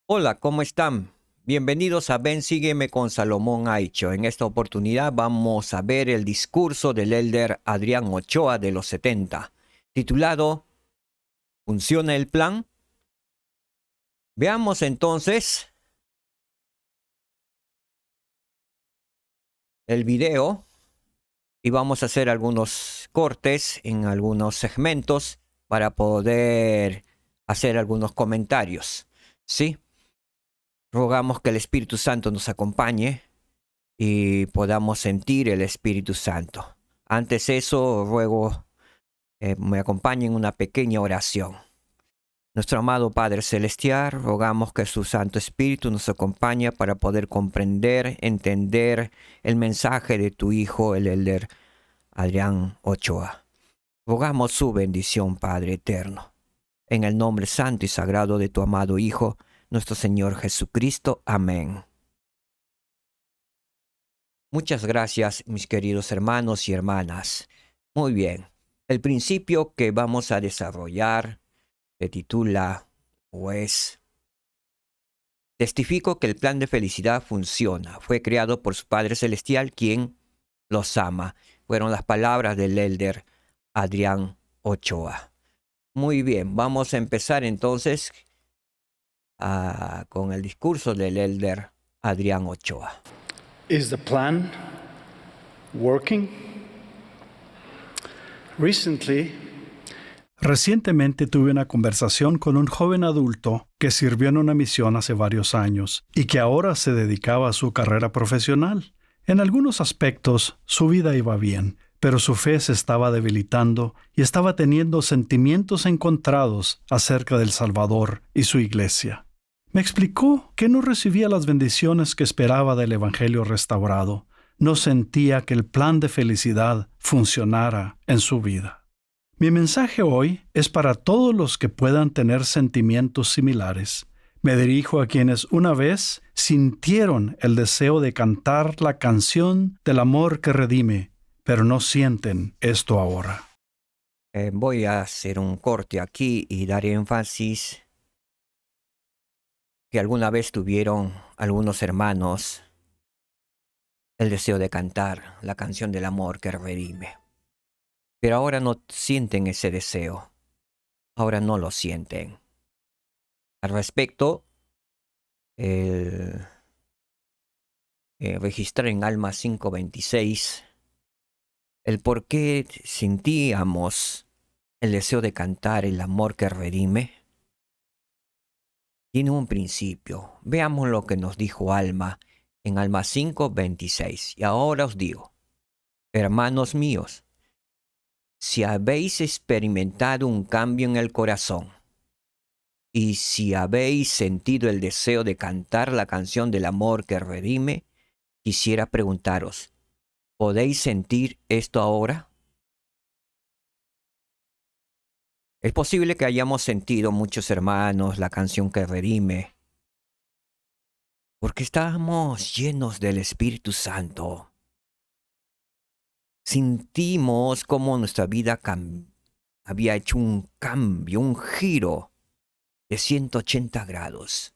Hola, ¿cómo están? Bienvenidos a Ven, sígueme con Salomón Aicho. En esta oportunidad vamos a ver el discurso del elder Adrián Ochoa de los 70, titulado ¿Funciona el plan? Veamos entonces el video y vamos a hacer algunos cortes en algunos segmentos para poder hacer algunos comentarios. ¿Sí? Rogamos que el Espíritu Santo nos acompañe y podamos sentir el Espíritu Santo. Antes de eso, ruego me acompañen en una pequeña oración. Nuestro amado Padre Celestial, rogamos que su Santo Espíritu nos acompañe para poder comprender, entender el mensaje de tu Hijo, el elder Adrián Ochoa. Rogamos su bendición, Padre eterno. En el nombre santo y sagrado de tu amado Hijo, nuestro Señor Jesucristo. Amén. Muchas gracias, mis queridos hermanos y hermanas. Muy bien. El principio que vamos a desarrollar se titula, pues, testifico que el plan de felicidad funciona. Fue creado por su Padre Celestial, quien los ama. Fueron las palabras del elder Adrián Ochoa. Muy bien, vamos a empezar entonces con el discurso del elder Adrián Ochoa. Is the plan working? Recientemente tuve una conversación con un joven adulto que sirvió en una misión hace varios años y que ahora se dedicaba a su carrera profesional. En algunos aspectos, su vida iba bien, pero su fe se estaba debilitando y estaba teniendo sentimientos encontrados acerca del Salvador y su iglesia. Me explicó que no recibía las bendiciones que esperaba del Evangelio restaurado. No sentía que el plan de felicidad funcionara en su vida. Mi mensaje hoy es para todos los que puedan tener sentimientos similares. Me dirijo a quienes una vez sintieron el deseo de cantar la canción del amor que redime, pero no sienten esto ahora. Voy a hacer un corte aquí y dar énfasis que alguna vez tuvieron algunos hermanos el deseo de cantar la canción del amor que redime. Pero ahora no sienten ese deseo. Ahora no lo sienten. Al respecto, registrar en Alma 5:26 el por qué sentíamos el deseo de cantar el amor que redime. Tiene un principio. Veamos lo que nos dijo Alma en Alma 5:26. Y ahora os digo, hermanos míos, si habéis experimentado un cambio en el corazón, y si habéis sentido el deseo de cantar la canción del amor que redime, quisiera preguntaros, ¿podéis sentir esto ahora? Es posible que hayamos sentido, muchos hermanos, la canción que redime, porque estábamos llenos del Espíritu Santo. Sentimos cómo nuestra vida había hecho un cambio, un giro de 180 grados.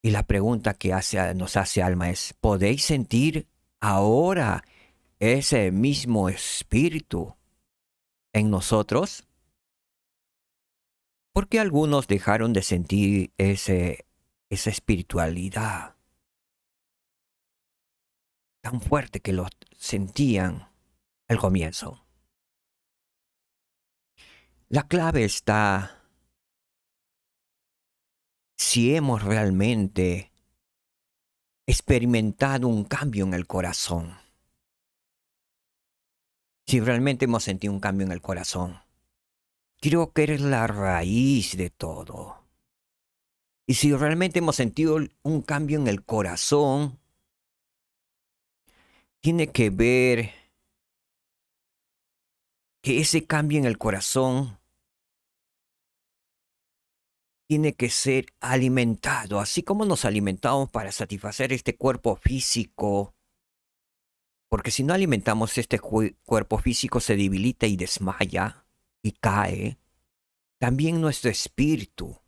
Y la pregunta que nos hace Alma es, ¿podéis sentir ahora ese mismo espíritu en nosotros? ¿Por qué algunos dejaron de sentir esa espiritualidad tan fuerte que lo sentían al comienzo? La clave está si hemos realmente experimentado un cambio en el corazón. Si realmente hemos sentido un cambio en el corazón. Creo que eres la raíz de todo. Y si realmente hemos sentido un cambio en el corazón, tiene que ver que ese cambio en el corazón tiene que ser alimentado, así como nos alimentamos para satisfacer este cuerpo físico. Porque si no alimentamos este cuerpo físico se debilita y desmaya y cae. También nuestro espíritu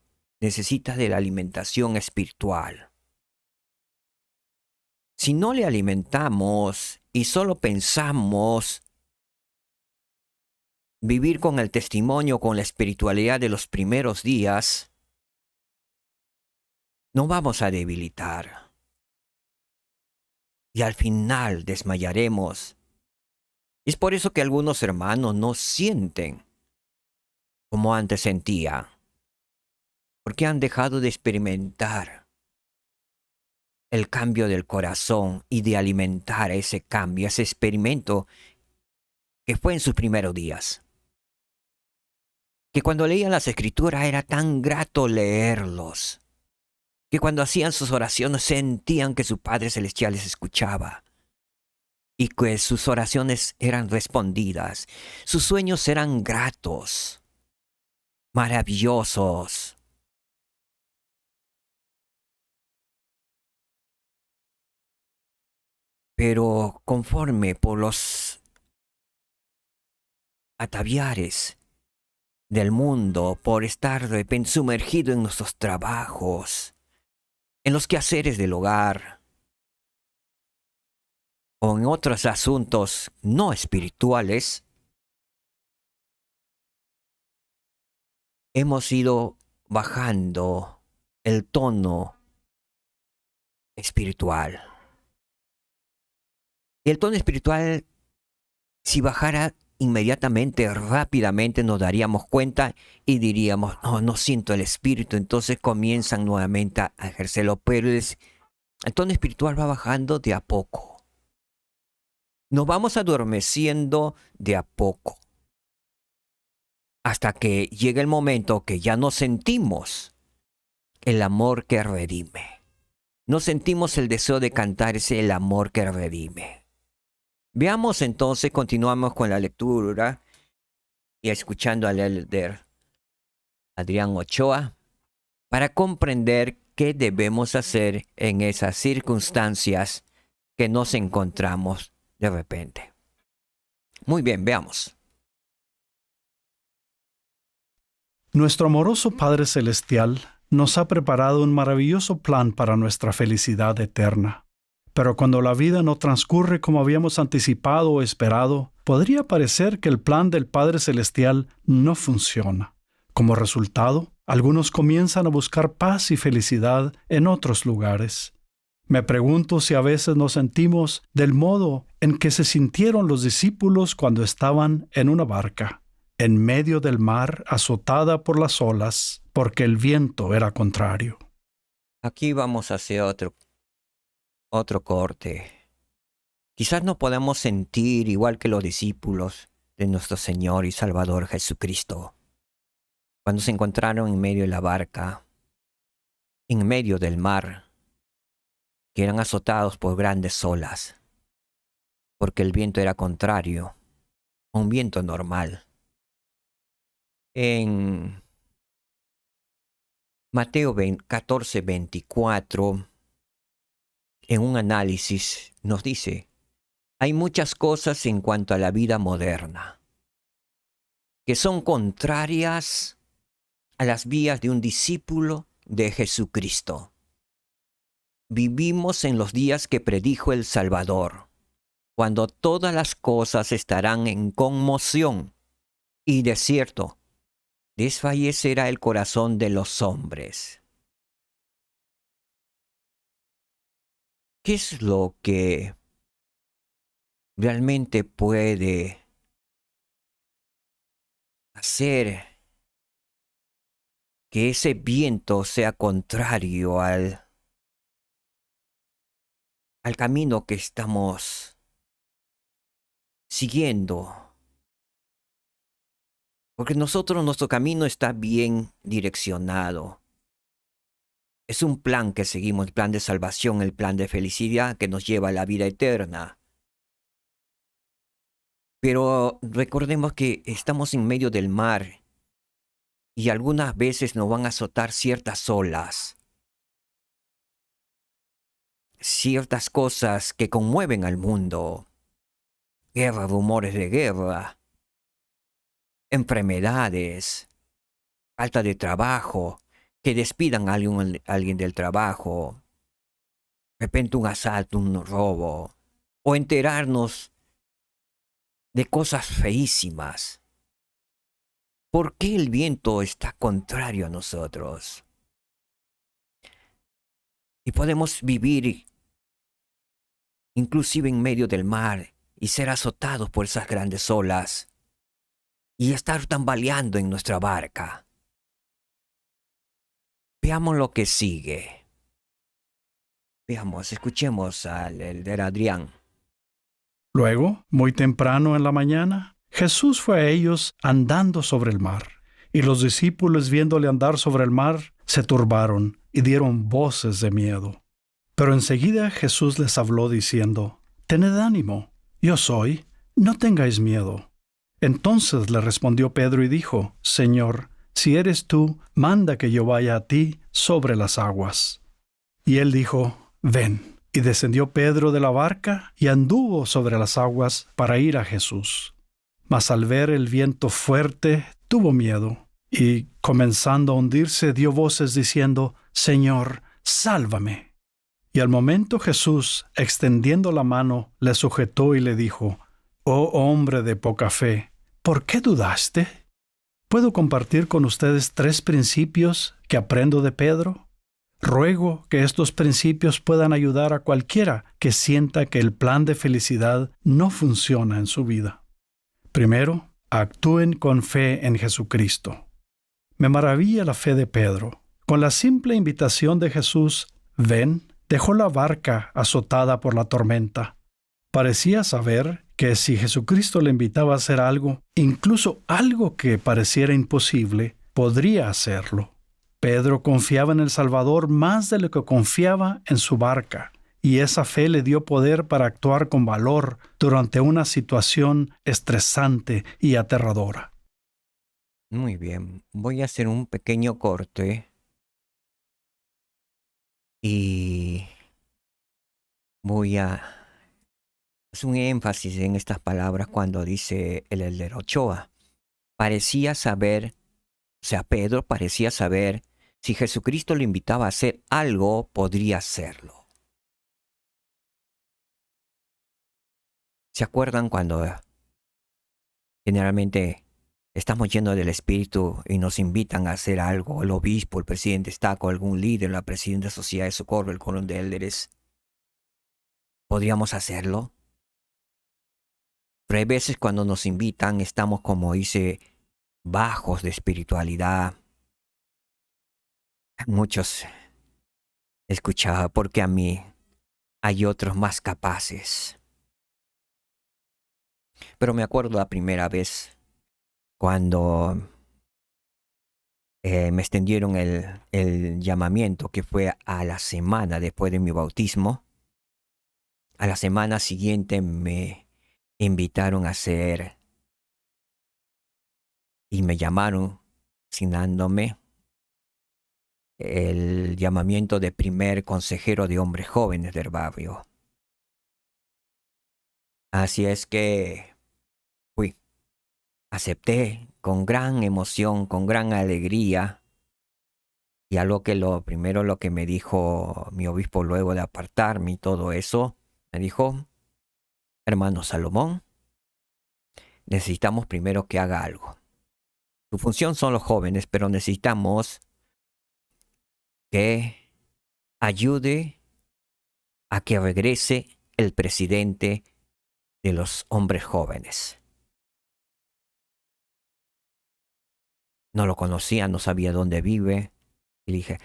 necesita de la alimentación espiritual. Si no le alimentamos y solo pensamos vivir con el testimonio, con la espiritualidad de los primeros días, nos vamos a debilitar. Y al final desmayaremos. Es por eso que algunos hermanos no sienten como antes sentían, porque han dejado de experimentar el cambio del corazón y de alimentar ese cambio, ese experimento que fue en sus primeros días. Que cuando leían las escrituras era tan grato leerlos, que cuando hacían sus oraciones sentían que su Padre Celestial les escuchaba y que sus oraciones eran respondidas, sus sueños eran gratos, maravillosos. Pero conforme por los ataviares del mundo, por estar de repente sumergido en nuestros trabajos, en los quehaceres del hogar o en otros asuntos no espirituales, hemos ido bajando el tono espiritual. Y el tono espiritual, si bajara inmediatamente, rápidamente, nos daríamos cuenta y diríamos, no, no siento el espíritu. Entonces comienzan nuevamente a ejercerlo. Pero el tono espiritual va bajando de a poco. Nos vamos adormeciendo de a poco. Hasta que llega el momento que ya no sentimos el amor que redime. No sentimos el deseo de cantar el amor que redime. Veamos entonces, continuamos con la lectura y escuchando al elder Adrián Ochoa para comprender qué debemos hacer en esas circunstancias que nos encontramos de repente. Muy bien, veamos. Nuestro amoroso Padre Celestial nos ha preparado un maravilloso plan para nuestra felicidad eterna. Pero cuando la vida no transcurre como habíamos anticipado o esperado, podría parecer que el plan del Padre Celestial no funciona. Como resultado, algunos comienzan a buscar paz y felicidad en otros lugares. Me pregunto si a veces nos sentimos del modo en que se sintieron los discípulos cuando estaban en una barca, en medio del mar, azotada por las olas, porque el viento era contrario. Aquí vamos a hacer otro corte. Quizás no podamos sentir igual que los discípulos de nuestro Señor y Salvador Jesucristo, cuando se encontraron en medio de la barca, en medio del mar, que eran azotados por grandes olas, porque el viento era contrario, un viento normal. En Mateo 14:24, en un análisis, nos dice, hay muchas cosas en cuanto a la vida moderna que son contrarias a las vías de un discípulo de Jesucristo. Vivimos en los días que predijo el Salvador, cuando todas las cosas estarán en conmoción y de cierto, desfallecerá el corazón de los hombres. ¿Qué es lo que realmente puede hacer que ese viento sea contrario al camino que estamos siguiendo? Porque nuestro camino está bien direccionado. Es un plan que seguimos, el plan de salvación, el plan de felicidad que nos lleva a la vida eterna. Pero recordemos que estamos en medio del mar y algunas veces nos van a azotar ciertas olas, ciertas cosas que conmueven al mundo. Guerra, rumores de guerra, enfermedades, falta de trabajo, que despidan a alguien del trabajo, de repente un asalto, un robo, o enterarnos de cosas feísimas. ¿Por qué el viento está contrario a nosotros? Y podemos vivir inclusive en medio del mar y ser azotados por esas grandes olas y estar tambaleando en nuestra barca. Veamos lo que sigue. Veamos, escuchemos al elder Adrián. Luego, muy temprano en la mañana, Jesús fue a ellos andando sobre el mar, y los discípulos, viéndole andar sobre el mar, se turbaron y dieron voces de miedo. Pero enseguida Jesús les habló diciendo: «Tened ánimo, yo soy, no tengáis miedo». Entonces le respondió Pedro y dijo: «Señor, si eres tú, manda que yo vaya a ti sobre las aguas». Y él dijo: «Ven». Y descendió Pedro de la barca y anduvo sobre las aguas para ir a Jesús. Mas al ver el viento fuerte, tuvo miedo, y comenzando a hundirse, dio voces diciendo: «Señor, sálvame». Y al momento Jesús, extendiendo la mano, le sujetó y le dijo: «Oh hombre de poca fe, ¿por qué dudaste?» ¿Puedo compartir con ustedes 3 principios que aprendo de Pedro? Ruego que estos principios puedan ayudar a cualquiera que sienta que el plan de felicidad no funciona en su vida. Primero, actúen con fe en Jesucristo. Me maravilla la fe de Pedro. Con la simple invitación de Jesús, ven, dejó la barca azotada por la tormenta. Parecía saber que si Jesucristo le invitaba a hacer algo, incluso algo que pareciera imposible, podría hacerlo. Pedro confiaba en el Salvador más de lo que confiaba en su barca, y esa fe le dio poder para actuar con valor durante una situación estresante y aterradora. Muy bien, voy a hacer un pequeño corte y voy a hacer un énfasis en estas palabras cuando dice el elder Ochoa. Parecía saber, o sea, Pedro parecía saber, si Jesucristo lo invitaba a hacer algo, podría hacerlo. ¿Se acuerdan cuando generalmente estamos llenos del Espíritu y nos invitan a hacer algo? El obispo, el presidente Estaco, algún líder, la presidenta de Sociedad de Socorro, el coronel de élderes. ¿Podríamos hacerlo? Pero hay veces cuando nos invitan estamos, como dice, bajos de espiritualidad. Muchos escuchaba, porque a mí hay otros más capaces. Pero me acuerdo la primera vez cuando me extendieron el llamamiento, que fue a la semana después de mi bautismo. A la semana siguiente me invitaron a hacer y me llamaron, asignándome el llamamiento de primer consejero de hombres jóvenes del barrio. Así es que fui, acepté con gran emoción, con gran alegría, y algo que lo que me dijo mi obispo luego de apartarme y todo eso, me dijo: hermano Salomón, necesitamos primero que haga algo. Tu función son los jóvenes, pero necesitamos que ayude a que regrese el presidente de los hombres jóvenes. No lo conocía, no sabía dónde vive. Y dije: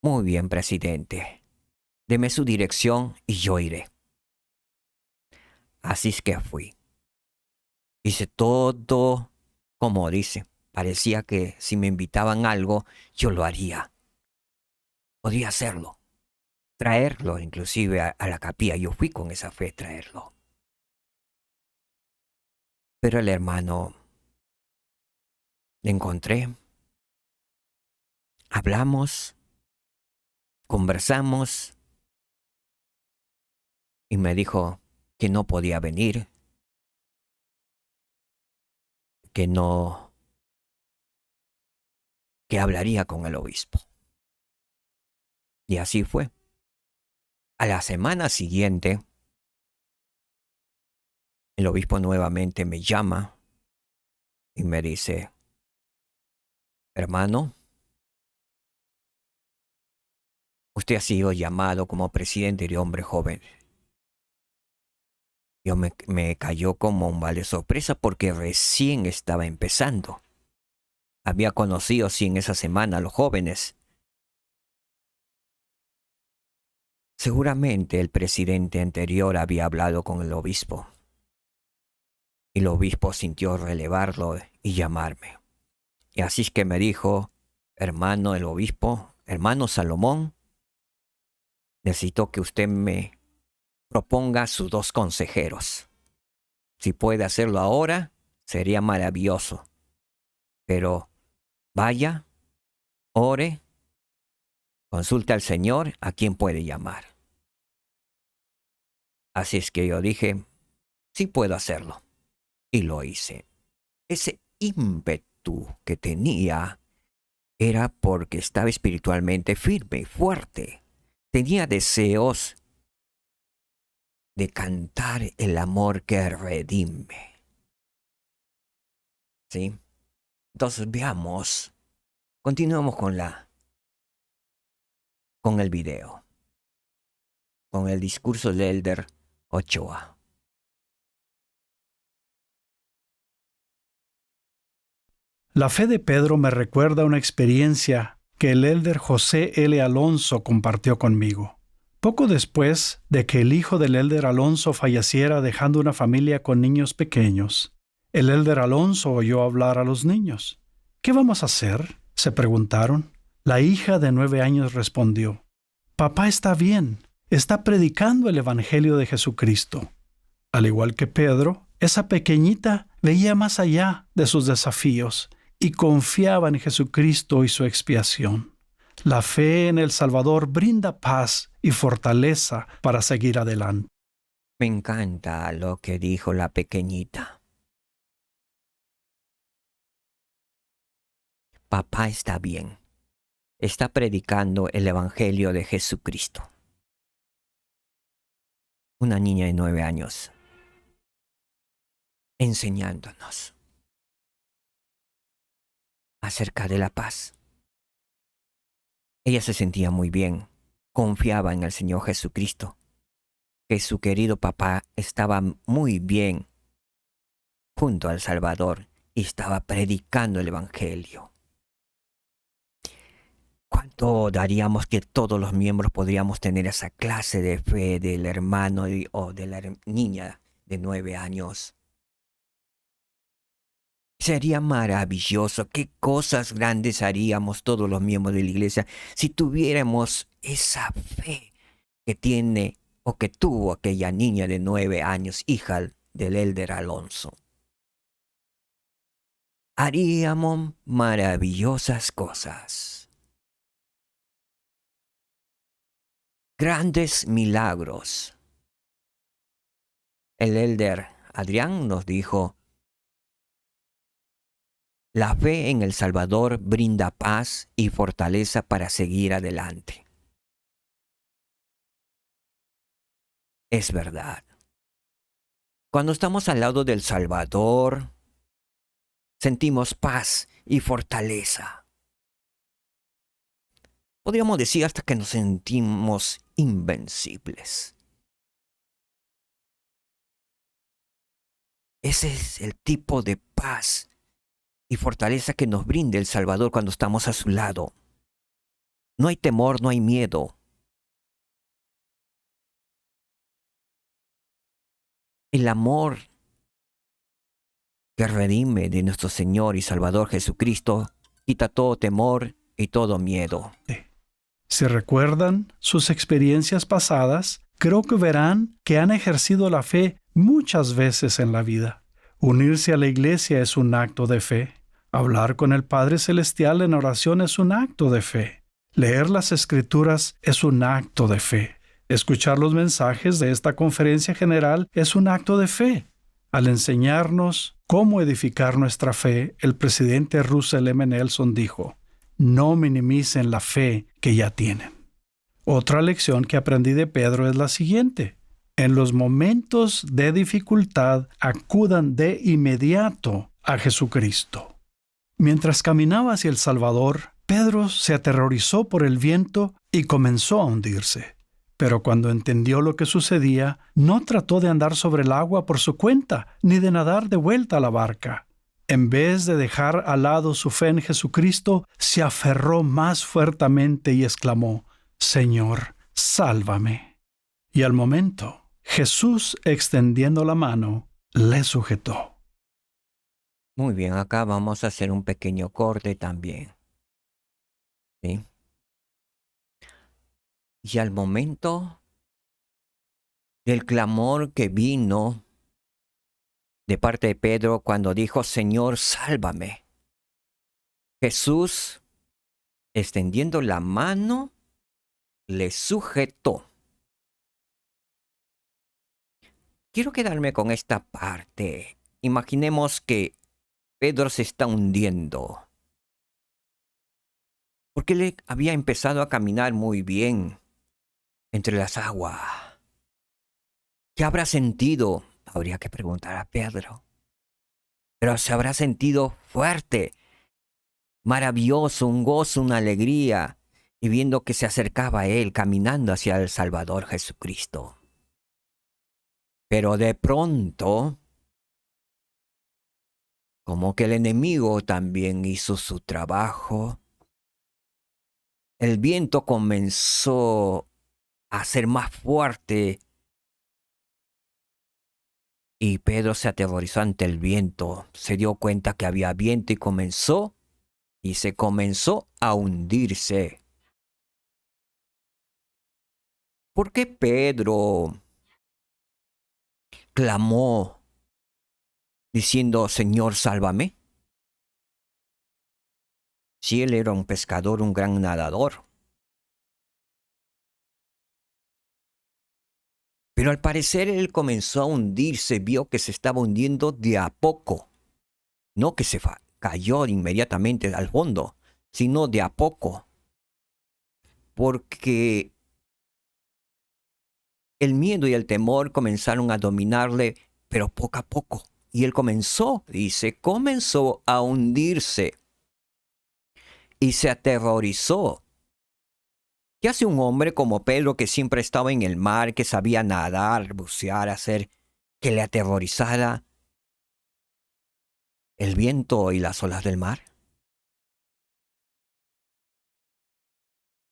muy bien, presidente, deme su dirección y yo iré. Así es que fui. Hice todo como dice. Parecía que si me invitaban a algo, yo lo haría. Podía hacerlo. Traerlo inclusive a la capilla. Yo fui con esa fe, traerlo. Pero el hermano le encontré. Hablamos, conversamos, y me dijo que no podía venir, que hablaría con el obispo. Y así fue. A la semana siguiente, el obispo nuevamente me llama y me dice, hermano, usted ha sido llamado como presidente de Hombre Joven. Yo me cayó como un vale sorpresa porque recién estaba empezando. Había conocido, sí, en esa semana a los jóvenes. Seguramente el presidente anterior había hablado con el obispo. Y el obispo sintió relevarlo y llamarme. Y así es que me dijo, hermano el obispo, hermano Salomón, necesito que usted me proponga sus 2 consejeros. Si puede hacerlo ahora, sería maravilloso. Pero vaya, ore, consulte al Señor a quien puede llamar. Así es que yo dije, sí puedo hacerlo. Y lo hice. Ese ímpetu que tenía era porque estaba espiritualmente firme y fuerte. Tenía deseos de cantar el amor que redime. ¿Sí? Entonces veamos, continuamos con el video, con el discurso del Elder Ochoa. La fe de Pedro me recuerda una experiencia que el elder José L. Alonso compartió conmigo. Poco después de que el hijo del elder Alonso falleciera dejando una familia con niños pequeños, el elder Alonso oyó hablar a los niños. ¿Qué vamos a hacer?, se preguntaron. La hija de 9 años respondió, papá está bien, está predicando el Evangelio de Jesucristo. Al igual que Pedro, esa pequeñita veía más allá de sus desafíos y confiaba en Jesucristo y su expiación. La fe en el Salvador brinda paz y fortaleza para seguir adelante. Me encanta lo que dijo la pequeñita. Papá está bien. Está predicando el Evangelio de Jesucristo. Una niña de 9 años. Enseñándonos acerca de la paz. Ella se sentía muy bien, confiaba en el Señor Jesucristo, que su querido papá estaba muy bien junto al Salvador y estaba predicando el Evangelio. ¿Cuánto daríamos que todos los miembros podríamos tener esa clase de fe del hermano o de la niña de 9 años? Sería maravilloso. Qué cosas grandes haríamos todos los miembros de la iglesia si tuviéramos esa fe que tiene o que tuvo aquella niña de 9 años, hija del elder Alonso. Haríamos maravillosas cosas. Grandes milagros. El elder Adrián nos dijo, la fe en el Salvador brinda paz y fortaleza para seguir adelante. Es verdad. Cuando estamos al lado del Salvador, sentimos paz y fortaleza. Podríamos decir hasta que nos sentimos invencibles. Ese es el tipo de paz y fortaleza que nos brinda el Salvador cuando estamos a su lado. No hay temor, no hay miedo. El amor que redime de nuestro Señor y Salvador Jesucristo quita todo temor y todo miedo. Si recuerdan sus experiencias pasadas, creo que verán que han ejercido la fe muchas veces en la vida. Unirse a la iglesia es un acto de fe. Hablar con el Padre Celestial en oración es un acto de fe. Leer las Escrituras es un acto de fe. Escuchar los mensajes de esta conferencia general es un acto de fe. Al enseñarnos cómo edificar nuestra fe, el presidente Russell M. Nelson dijo, no minimicen la fe que ya tienen. Otra lección que aprendí de Pedro es la siguiente. En los momentos de dificultad, acudan de inmediato a Jesucristo. Mientras caminaba hacia el Salvador, Pedro se aterrorizó por el viento y comenzó a hundirse. Pero cuando entendió lo que sucedía, no trató de andar sobre el agua por su cuenta, ni de nadar de vuelta a la barca. En vez de dejar al lado su fe en Jesucristo, se aferró más fuertemente y exclamó: Señor, sálvame. Y al momento, Jesús, extendiendo la mano, le sujetó. Muy bien, acá vamos a hacer un pequeño corte también. ¿Sí? Y al momento del clamor que vino de parte de Pedro cuando dijo, Señor, sálvame, Jesús, extendiendo la mano, le sujetó. Quiero quedarme con esta parte. Imaginemos que Pedro se está hundiendo, porque él había empezado a caminar muy bien entre las aguas. ¿Qué habrá sentido? Habría que preguntar a Pedro. Pero se habrá sentido fuerte, maravilloso, un gozo, una alegría, y viendo que se acercaba a él caminando hacia el Salvador Jesucristo. Pero de pronto, como que el enemigo también hizo su trabajo, el viento comenzó a ser más fuerte y Pedro se aterrorizó ante el viento. Se dio cuenta que había viento y se comenzó a hundirse. ¿Por qué Pedro clamó diciendo, Señor, sálvame? Si él era un pescador, un gran nadador. Pero al parecer él comenzó a hundirse, vio que se estaba hundiendo de a poco. No que se cayó inmediatamente al fondo, sino de a poco. Porque el miedo y el temor comenzaron a dominarle, pero poco a poco. Y él comenzó a hundirse y se aterrorizó. ¿Qué hace un hombre como Pedro que siempre estaba en el mar, que sabía nadar, bucear, hacer que le aterrorizara el viento y las olas del mar?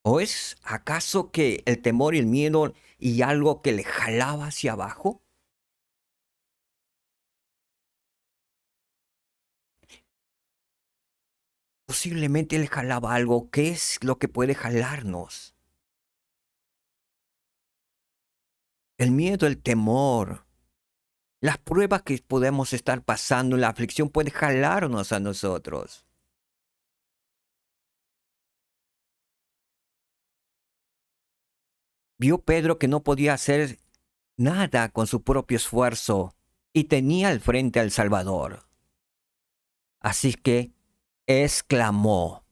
¿O es acaso que el temor y el miedo y algo que le jalaba hacia abajo? Posiblemente le jalaba algo. ¿Qué es lo que puede jalarnos? El miedo, el temor, las pruebas que podemos estar pasando, la aflicción puede jalarnos a nosotros. Vio Pedro que no podía hacer nada con su propio esfuerzo y tenía al frente al Salvador. Así que exclamó.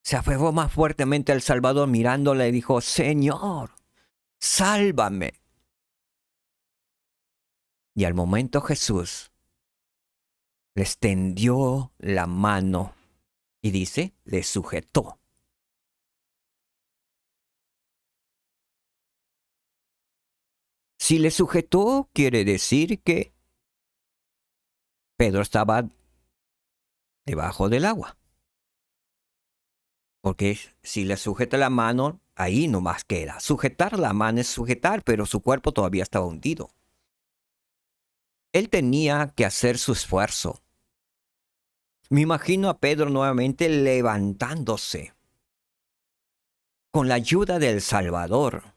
Se aferró más fuertemente al Salvador mirándole y dijo, Señor, sálvame. Y al momento Jesús le extendió la mano y dice, le sujetó. Si le sujetó, quiere decir que Pedro estaba debajo del agua. Porque si le sujeta la mano, ahí nomás queda. Sujetar la mano es sujetar, pero su cuerpo todavía estaba hundido. Él tenía que hacer su esfuerzo. Me imagino a Pedro nuevamente levantándose con la ayuda del Salvador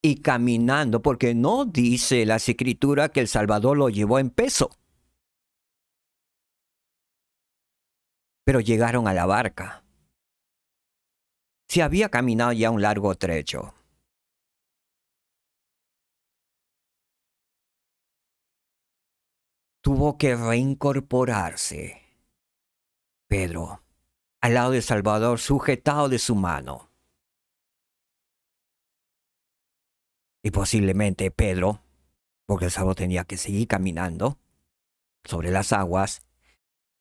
y caminando, porque no dice la Escritura que el Salvador lo llevó en peso. Pero llegaron a la barca. Se había caminado ya un largo trecho. Tuvo que reincorporarse, Pedro, al lado del Salvador, sujetado de su mano. Y posiblemente Pedro, porque el Salvador tenía que seguir caminando sobre las aguas,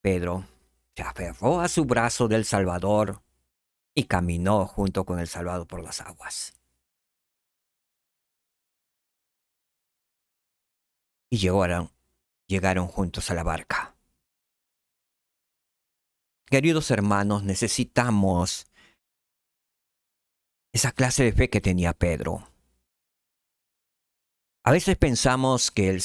Pedro se aferró a su brazo del Salvador y caminó junto con el Salvador por las aguas. Y llegaron juntos a la barca. Queridos hermanos, necesitamos esa clase de fe que tenía Pedro. A veces pensamos que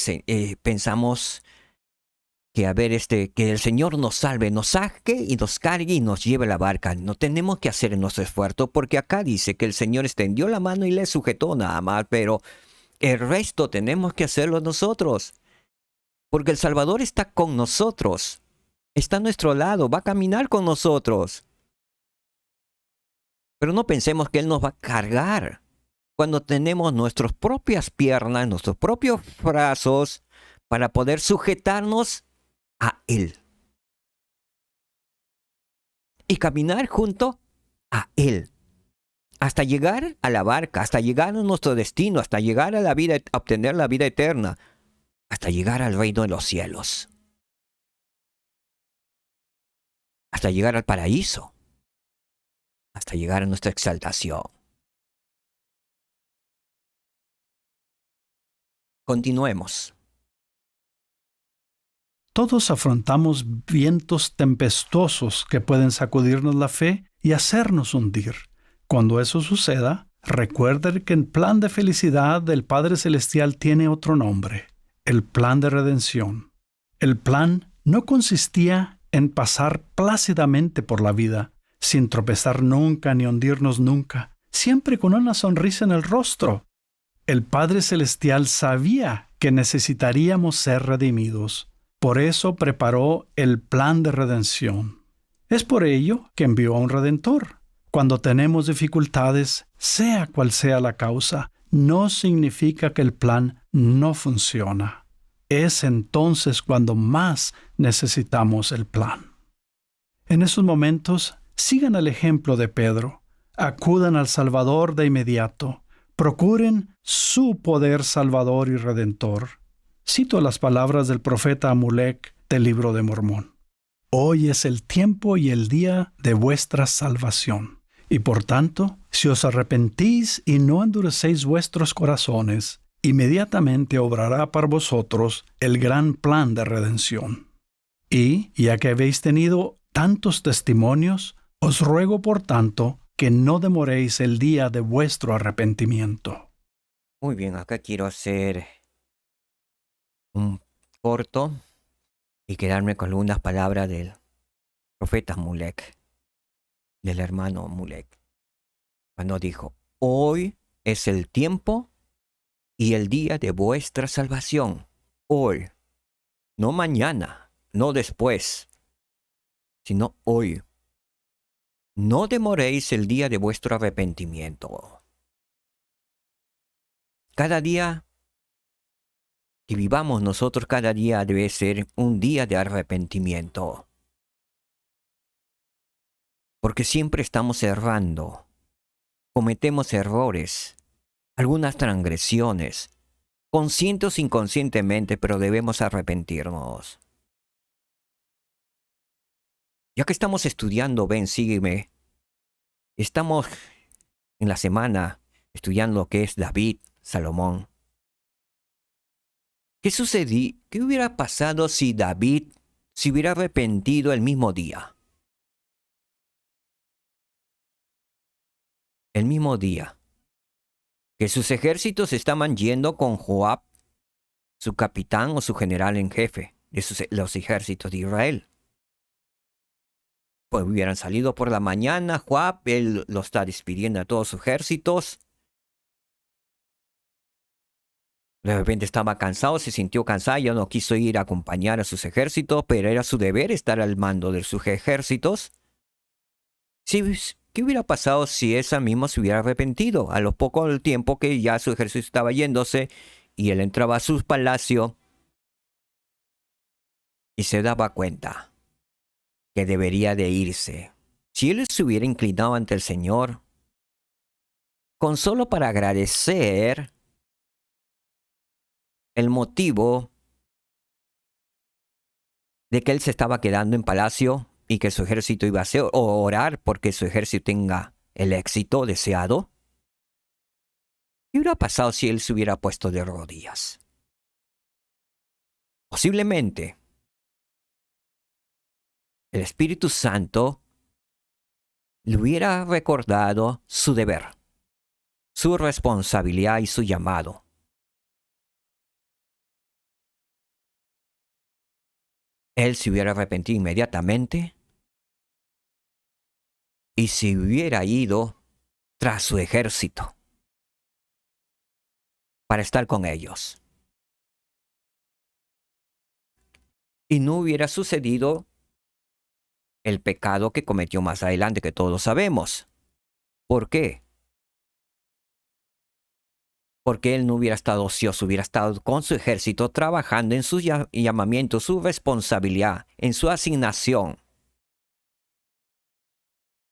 que el Señor nos salve, nos saque y nos cargue y nos lleve a la barca. No tenemos que hacer nuestro esfuerzo, porque acá dice que el Señor extendió la mano y le sujetó nada más, pero el resto tenemos que hacerlo nosotros, porque el Salvador está con nosotros, está a nuestro lado, va a caminar con nosotros. Pero no pensemos que Él nos va a cargar cuando tenemos nuestras propias piernas, nuestros propios brazos para poder sujetarnos a Él y caminar junto a Él hasta llegar a la barca, hasta llegar a nuestro destino, hasta llegar a la vida, a obtener la vida eterna, hasta llegar al reino de los cielos, hasta llegar al paraíso, hasta llegar a nuestra exaltación. Continuemos. Todos afrontamos vientos tempestuosos que pueden sacudirnos la fe y hacernos hundir. Cuando eso suceda, recuerden que el plan de felicidad del Padre Celestial tiene otro nombre: el plan de redención. El plan no consistía en pasar plácidamente por la vida, sin tropezar nunca ni hundirnos nunca, siempre con una sonrisa en el rostro. El Padre Celestial sabía que necesitaríamos ser redimidos. Por eso preparó el plan de redención. Es por ello que envió a un Redentor. Cuando tenemos dificultades, sea cual sea la causa, no significa que el plan no funciona. Es entonces cuando más necesitamos el plan. En esos momentos, sigan el ejemplo de Pedro. Acudan al Salvador de inmediato. Procuren su poder salvador y redentor. Cito las palabras del profeta Amulek del Libro de Mormón. Hoy es el tiempo y el día de vuestra salvación. Y por tanto, si os arrepentís y no endurecéis vuestros corazones, inmediatamente obrará para vosotros el gran plan de redención. Y, ya que habéis tenido tantos testimonios, os ruego por tanto que no demoréis el día de vuestro arrepentimiento. Muy bien, acá quiero hacer un corto y quedarme con algunas palabras del profeta Mulek, del hermano Mulek, cuando dijo: hoy es el tiempo y el día de vuestra salvación. Hoy, no mañana, no después, sino hoy. No demoréis el día de vuestro arrepentimiento. Cada día que vivamos nosotros, cada día debe ser un día de arrepentimiento. Porque siempre estamos errando, cometemos errores, algunas transgresiones, conscientes o inconscientemente, pero debemos arrepentirnos. Ya que estamos estudiando, ven, sígueme. Estamos en la semana estudiando lo que es David, Salomón. ¿Qué sucedió? ¿Qué hubiera pasado si David se hubiera arrepentido el mismo día? El mismo día que sus ejércitos estaban yendo con Joab, su capitán o su general en jefe de los ejércitos de Israel. Pues hubieran salido por la mañana, Joab, él lo está despidiendo a todos sus ejércitos. De repente estaba cansado, se sintió cansado, ya no quiso ir a acompañar a sus ejércitos, pero era su deber estar al mando de sus ejércitos. ¿Qué hubiera pasado si esa misma se hubiera arrepentido? A lo poco del tiempo que ya su ejército estaba yéndose y él entraba a su palacio y se daba cuenta que debería de irse. si él se hubiera inclinado ante el Señor, con solo para agradecer el motivo de que él se estaba quedando en palacio y que su ejército iba a hacer, o orar porque su ejército tenga el éxito deseado, ¿qué hubiera pasado si él se hubiera puesto de rodillas? Posiblemente el Espíritu Santo le hubiera recordado su deber, su responsabilidad y su llamado. Él se hubiera arrepentido inmediatamente y se hubiera ido tras su ejército para estar con ellos. Y no hubiera sucedido el pecado que cometió más adelante, que todos sabemos. ¿Por qué? Porque él no hubiera estado ocioso, hubiera estado con su ejército trabajando en su llamamiento, su responsabilidad, en su asignación.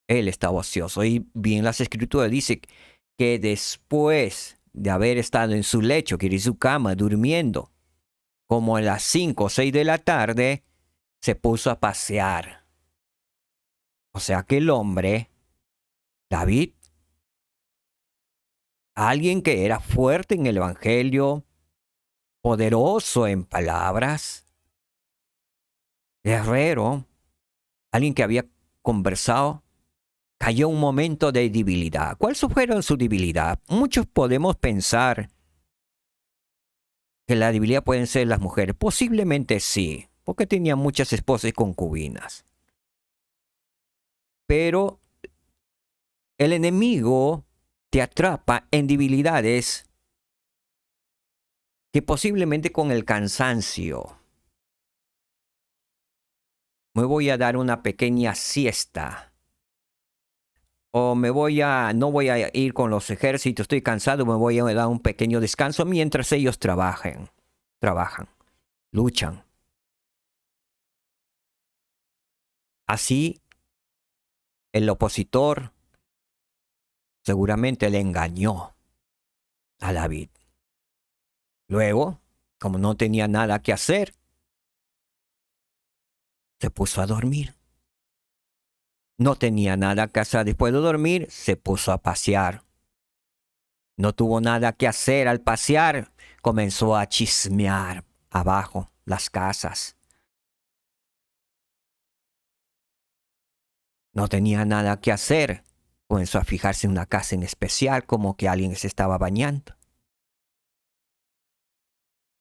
Él estaba ocioso. Y bien las escrituras dicen que después de haber estado en su lecho, que era en su cama, durmiendo, como a las 5 o 6 de la tarde, se puso a pasear. O sea que el hombre, David, alguien que era fuerte en el evangelio, poderoso en palabras, guerrero, alguien que había conversado, cayó un momento de debilidad. ¿Cuál fue su debilidad? Muchos podemos pensar que la debilidad pueden ser las mujeres. Posiblemente sí, porque tenía muchas esposas y concubinas. Pero el enemigo te atrapa en debilidades que posiblemente con el cansancio. Me voy a dar una pequeña siesta. O no voy a ir con los ejércitos, estoy cansado, me voy a dar un pequeño descanso mientras ellos trabajan, luchan. Así, el opositor seguramente le engañó a David. Luego, como no tenía nada que hacer, se puso a dormir. No tenía nada que hacer después de dormir, se puso a pasear. No tuvo nada que hacer al pasear, comenzó a chismear abajo las casas. No tenía nada que hacer, comenzó a fijarse en una casa en especial, como que alguien se estaba bañando.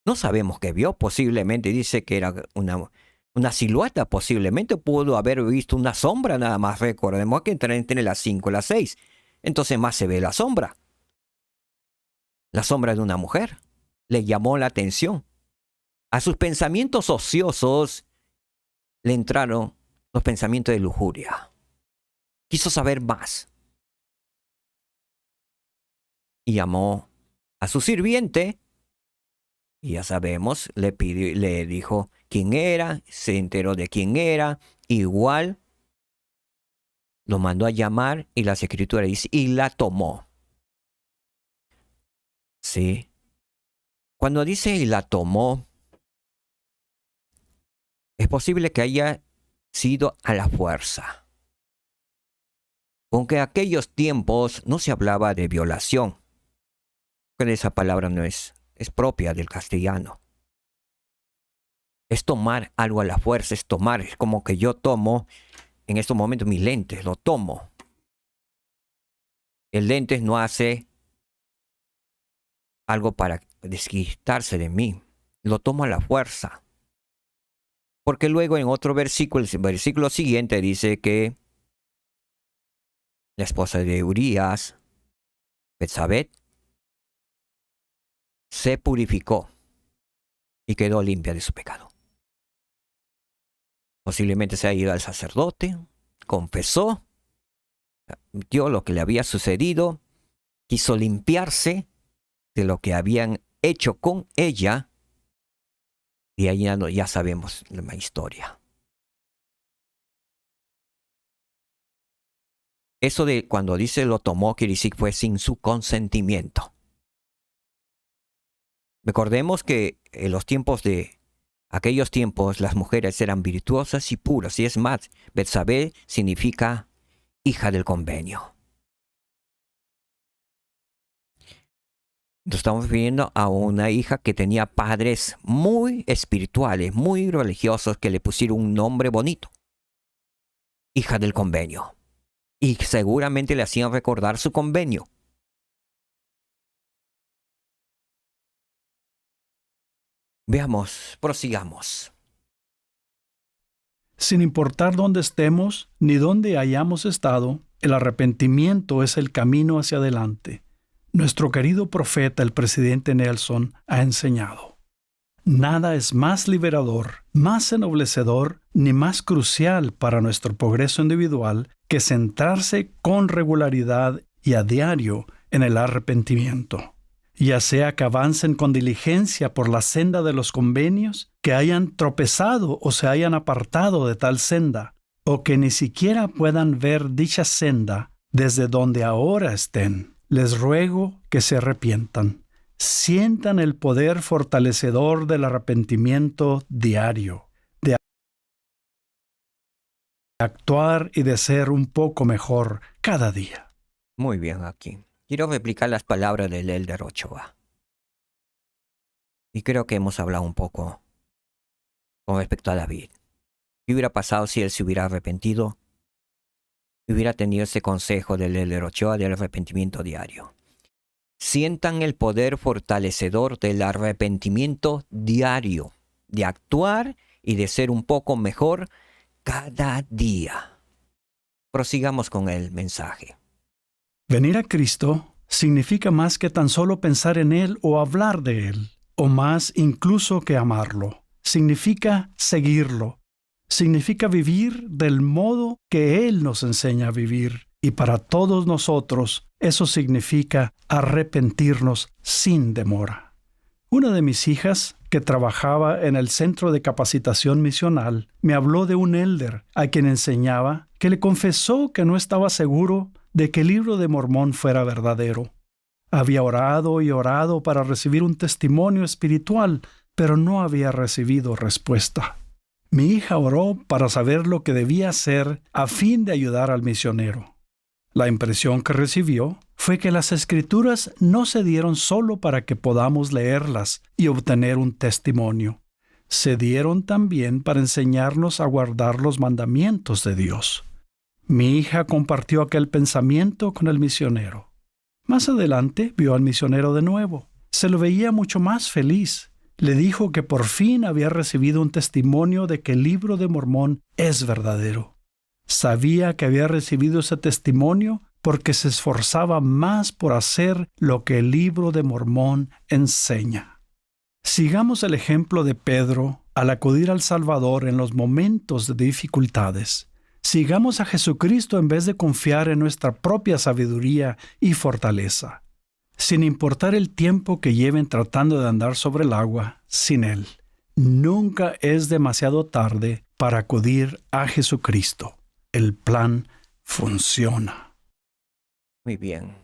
No sabemos qué vio, posiblemente dice que era una silueta, posiblemente pudo haber visto una sombra nada más. Recordemos que entre las 5 y las 6, entonces más se ve la sombra de una mujer. Le llamó la atención. A sus pensamientos ociosos le entraron los pensamientos de lujuria. Quiso saber más. Y llamó a su sirviente. Y ya sabemos, le dijo quién era, se enteró de quién era. Igual lo mandó a llamar y las escrituras dicen, y la tomó. Sí. Cuando dice y la tomó, es posible que haya sido a la fuerza. Aunque en aquellos tiempos no se hablaba de violación. Pero esa palabra no es propia del castellano. Es tomar algo a la fuerza, es tomar, es como que yo tomo en estos momentos mis lentes, lo tomo. El lente no hace algo para desquitarse de mí, lo tomo a la fuerza. Porque luego en otro versículo, el versículo siguiente dice que la esposa de Urías, Betsabé, se purificó y quedó limpia de su pecado. Posiblemente se ha ido al sacerdote, confesó, admitió lo que le había sucedido, quiso limpiarse de lo que habían hecho con ella, y ahí ya sabemos la historia. Eso de cuando dice lo tomó, quiere decir que fue sin su consentimiento. Recordemos que en los tiempos de aquellos tiempos las mujeres eran virtuosas y puras. Y es más, Betsabé significa hija del convenio. Nos estamos refiriendo a una hija que tenía padres muy espirituales, muy religiosos, que le pusieron un nombre bonito. Hija del convenio. Y seguramente le hacían recordar su convenio. Veamos, prosigamos. Sin importar dónde estemos ni dónde hayamos estado, el arrepentimiento es el camino hacia adelante. Nuestro querido profeta, el presidente Nelson, ha enseñado: nada es más liberador, más ennoblecedor, ni más crucial para nuestro progreso individual que centrarse con regularidad y a diario en el arrepentimiento. Ya sea que avancen con diligencia por la senda de los convenios, que hayan tropezado o se hayan apartado de tal senda, o que ni siquiera puedan ver dicha senda desde donde ahora estén. Les ruego que se arrepientan. Sientan el poder fortalecedor del arrepentimiento diario, de actuar y de ser un poco mejor cada día. Muy bien aquí. Quiero replicar las palabras del Elder Ochoa. Y creo que hemos hablado un poco con respecto a David. ¿Qué hubiera pasado si él se hubiera arrepentido? Hubiera tenido ese consejo del Elder Ochoa del arrepentimiento diario. Sientan el poder fortalecedor del arrepentimiento diario, de actuar y de ser un poco mejor cada día. Prosigamos con el mensaje. Venir a Cristo significa más que tan solo pensar en Él o hablar de Él, o más incluso que amarlo. Significa seguirlo. Significa vivir del modo que Él nos enseña a vivir. Y para todos nosotros, eso significa arrepentirnos sin demora. Una de mis hijas, que trabajaba en el Centro de Capacitación Misional, me habló de un elder a quien enseñaba, que le confesó que no estaba seguro de que el libro de Mormón fuera verdadero. Había orado y orado para recibir un testimonio espiritual, pero no había recibido respuesta. Mi hija oró para saber lo que debía hacer a fin de ayudar al misionero. La impresión que recibió fue que las Escrituras no se dieron solo para que podamos leerlas y obtener un testimonio. Se dieron también para enseñarnos a guardar los mandamientos de Dios. Mi hija compartió aquel pensamiento con el misionero. Más adelante vio al misionero de nuevo. Se lo veía mucho más feliz. Le dijo que por fin había recibido un testimonio de que el libro de Mormón es verdadero. Sabía que había recibido ese testimonio porque se esforzaba más por hacer lo que el libro de Mormón enseña. Sigamos el ejemplo de Pedro al acudir al Salvador en los momentos de dificultades. Sigamos a Jesucristo en vez de confiar en nuestra propia sabiduría y fortaleza. Sin importar el tiempo que lleven tratando de andar sobre el agua, sin Él, nunca es demasiado tarde para acudir a Jesucristo. El plan funciona. Muy bien.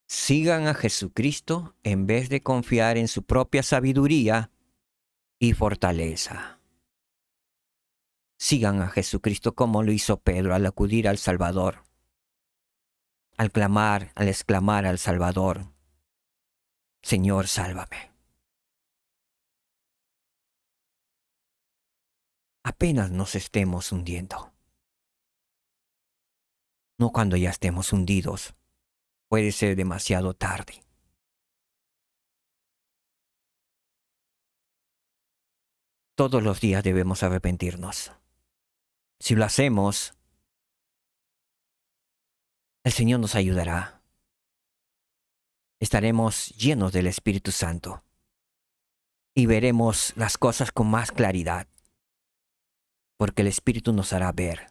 Sigan a Jesucristo en vez de confiar en su propia sabiduría y fortaleza. Sigan a Jesucristo como lo hizo Pedro al acudir al Salvador. Al exclamar al Salvador: Señor, sálvame. Apenas nos estemos hundiendo. No cuando ya estemos hundidos. Puede ser demasiado tarde. Todos los días debemos arrepentirnos. Si lo hacemos, el Señor nos ayudará. Estaremos llenos del Espíritu Santo y veremos las cosas con más claridad, porque el Espíritu nos hará ver.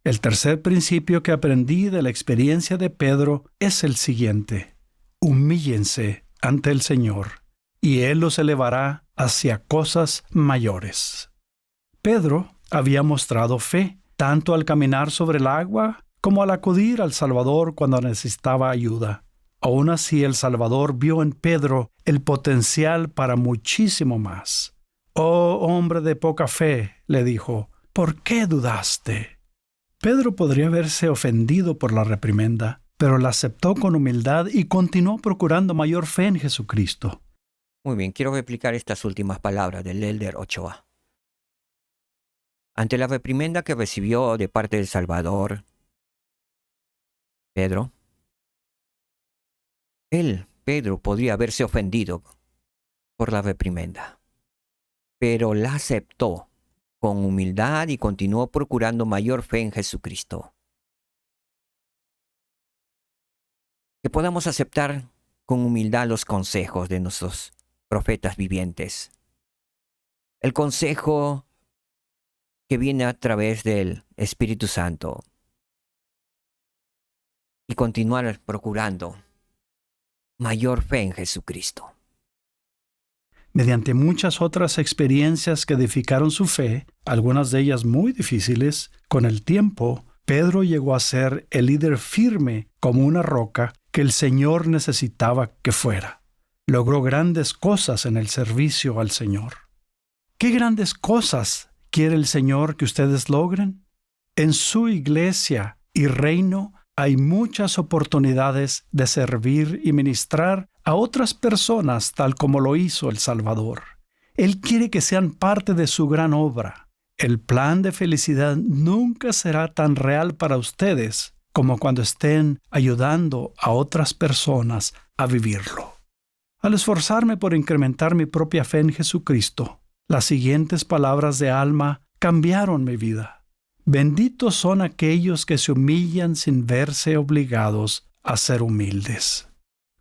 El tercer principio que aprendí de la experiencia de Pedro es el siguiente: humíllense ante el Señor, y Él los elevará hacia cosas mayores. Pedro había mostrado fe, tanto al caminar sobre el agua como al acudir al Salvador cuando necesitaba ayuda. Aún así, el Salvador vio en Pedro el potencial para muchísimo más. «Oh, hombre de poca fe», le dijo, «¿por qué dudaste?» Pedro podría haberse ofendido por la reprimenda, pero la aceptó con humildad y continuó procurando mayor fe en Jesucristo. Muy bien, quiero replicar estas últimas palabras del elder Ochoa. Ante la reprimenda que recibió de parte del Salvador, Pedro, Pedro, podría haberse ofendido por la reprimenda, pero la aceptó con humildad y continuó procurando mayor fe en Jesucristo. Que podamos aceptar con humildad los consejos de nuestros profetas vivientes. El consejo que viene a través del Espíritu Santo. Y continuar procurando mayor fe en Jesucristo. Mediante muchas otras experiencias que edificaron su fe, algunas de ellas muy difíciles, con el tiempo, Pedro llegó a ser el líder firme como una roca que el Señor necesitaba que fuera. Logró grandes cosas en el servicio al Señor. ¿Qué grandes cosas quiere el Señor que ustedes logren? En su iglesia y reino hay muchas oportunidades de servir y ministrar a otras personas tal como lo hizo el Salvador. Él quiere que sean parte de su gran obra. El plan de felicidad nunca será tan real para ustedes como cuando estén ayudando a otras personas a vivirlo. Al esforzarme por incrementar mi propia fe en Jesucristo, las siguientes palabras de Alma cambiaron mi vida. Benditos son aquellos que se humillan sin verse obligados a ser humildes.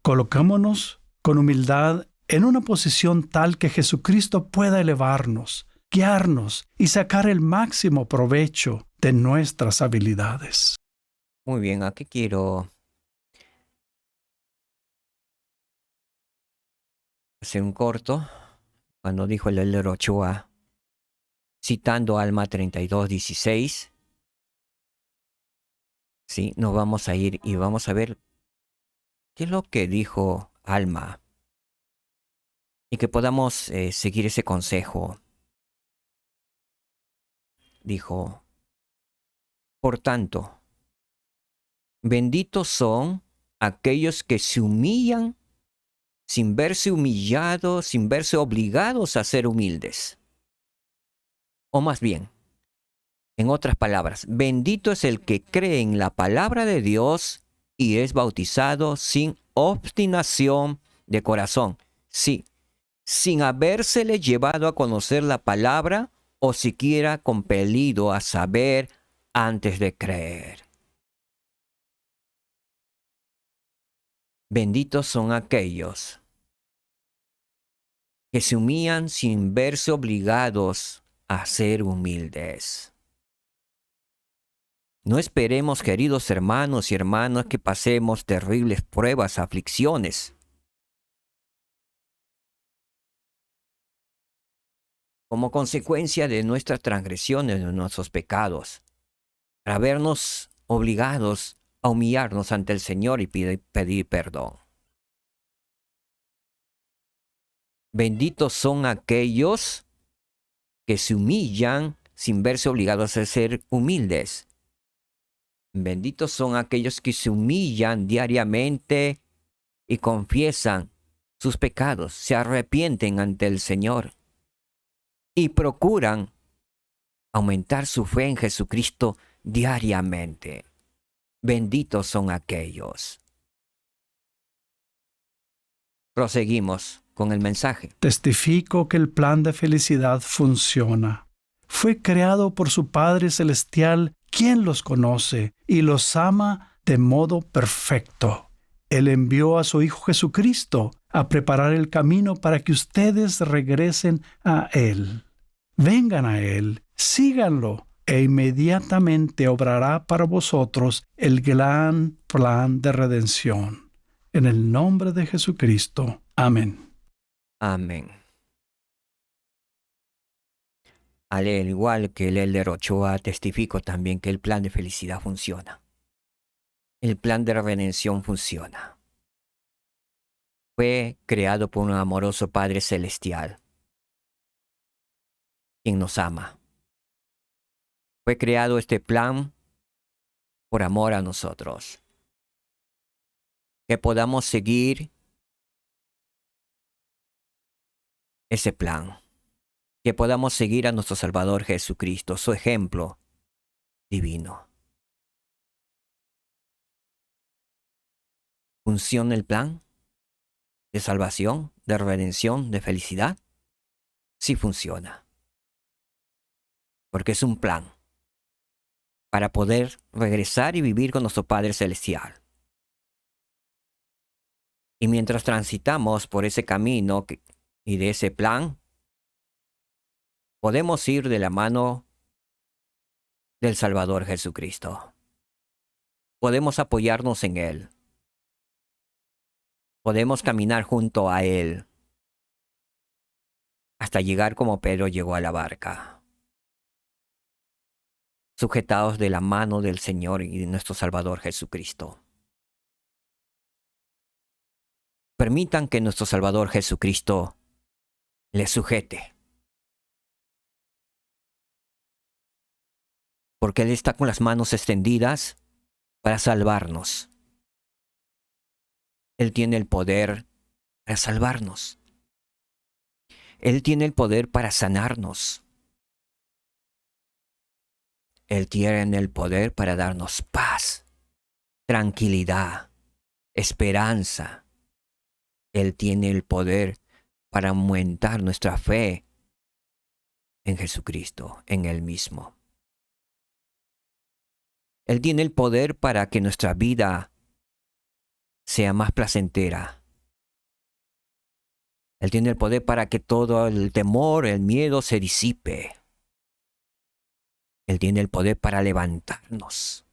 Colocémonos con humildad en una posición tal que Jesucristo pueda elevarnos, guiarnos y sacar el máximo provecho de nuestras habilidades. Muy bien, aquí quiero hacer un corto. Cuando dijo el elder Ochoa, citando Alma 32:16, sí, nos vamos a ir y vamos a ver qué es lo que dijo Alma y que podamos seguir ese consejo. Dijo, por tanto, benditos son aquellos que se humillan sin verse humillados, sin verse obligados a ser humildes. O más bien, en otras palabras, bendito es el que cree en la palabra de Dios y es bautizado sin obstinación de corazón. Sí, sin habérsele llevado a conocer la palabra o siquiera compelido a saber antes de creer. Benditos son aquellos que se humillan sin verse obligados a ser humildes. No esperemos, queridos hermanos y hermanas, que pasemos terribles pruebas, aflicciones, como consecuencia de nuestras transgresiones, de nuestros pecados, para vernos obligados a humillarnos ante el Señor y pedir perdón. Benditos son aquellos que se humillan sin verse obligados a ser humildes. Benditos son aquellos que se humillan diariamente y confiesan sus pecados, se arrepienten ante el Señor y procuran aumentar su fe en Jesucristo diariamente. Benditos son aquellos. Proseguimos con el mensaje. Testifico que el plan de felicidad funciona. Fue creado por su Padre Celestial, quien los conoce y los ama de modo perfecto. Él envió a su Hijo Jesucristo a preparar el camino para que ustedes regresen a Él. Vengan a Él, síganlo, e inmediatamente obrará para vosotros el gran plan de redención. En el nombre de Jesucristo. Amén. Amén. Al igual que el Elder Ochoa, testifico también que el plan de felicidad funciona. El plan de redención funciona. Fue creado por un amoroso Padre Celestial, quien nos ama. Fue creado este plan por amor a nosotros. Que podamos seguir ese plan. Que podamos seguir a nuestro Salvador Jesucristo, su ejemplo divino. ¿Funciona el plan de salvación, de redención, de felicidad? Sí funciona. Porque es un plan para poder regresar y vivir con nuestro Padre Celestial. Y mientras transitamos por ese camino y de ese plan, podemos ir de la mano del Salvador Jesucristo. Podemos apoyarnos en Él. Podemos caminar junto a Él hasta llegar como Pedro llegó a la barca, sujetados de la mano del Señor y de nuestro Salvador Jesucristo. Permitan que nuestro Salvador Jesucristo les sujete, porque Él está con las manos extendidas para salvarnos. Él tiene el poder para salvarnos. Él tiene el poder para sanarnos. Él tiene el poder para darnos paz, tranquilidad, esperanza. Él tiene el poder para aumentar nuestra fe en Jesucristo, en Él mismo. Él tiene el poder para que nuestra vida sea más placentera. Él tiene el poder para que todo el temor, el miedo se disipe. Él tiene el poder para levantarnos,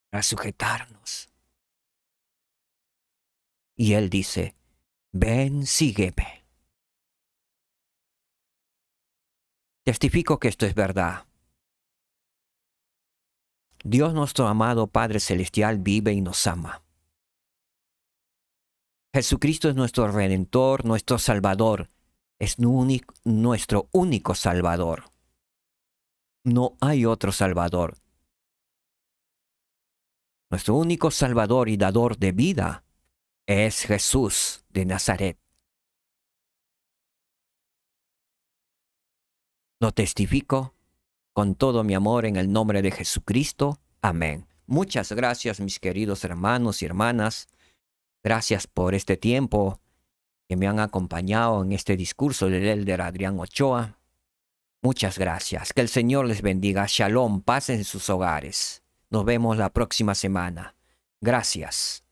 para sujetarnos. Y Él dice, ven, sígueme. Testifico que esto es verdad. Dios nuestro amado Padre Celestial vive y nos ama. Jesucristo es nuestro Redentor, nuestro Salvador. Es nuestro único Salvador. No hay otro Salvador. Nuestro único Salvador y dador de vida es Jesús de Nazaret. Lo testifico con todo mi amor en el nombre de Jesucristo. Amén. Muchas gracias, mis queridos hermanos y hermanas. Gracias por este tiempo que me han acompañado en este discurso del Elder Adrián Ochoa. Muchas gracias. Que el Señor les bendiga. Shalom, paz en sus hogares. Nos vemos la próxima semana. Gracias.